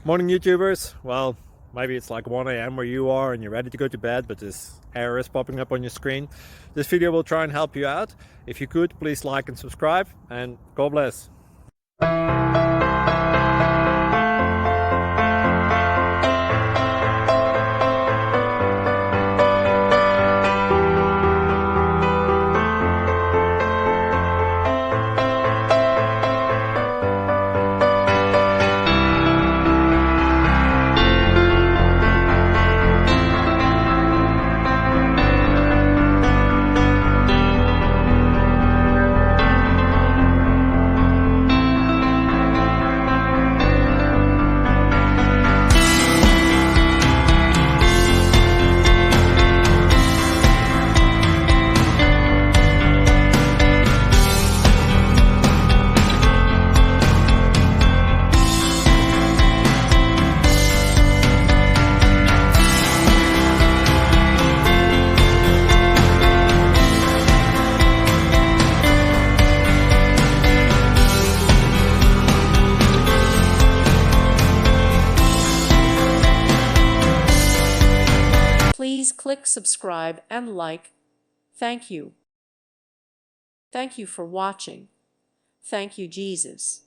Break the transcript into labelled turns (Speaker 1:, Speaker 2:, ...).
Speaker 1: Morning YouTubers. Well, maybe it's like 1 a.m. where you are and you're ready to go to bed, but this error is popping up on your screen. This video will try and help you out. If you could, please like and subscribe, and God bless.
Speaker 2: Please click subscribe and like. Thank you. Thank you for watching. Thank you, Jesus.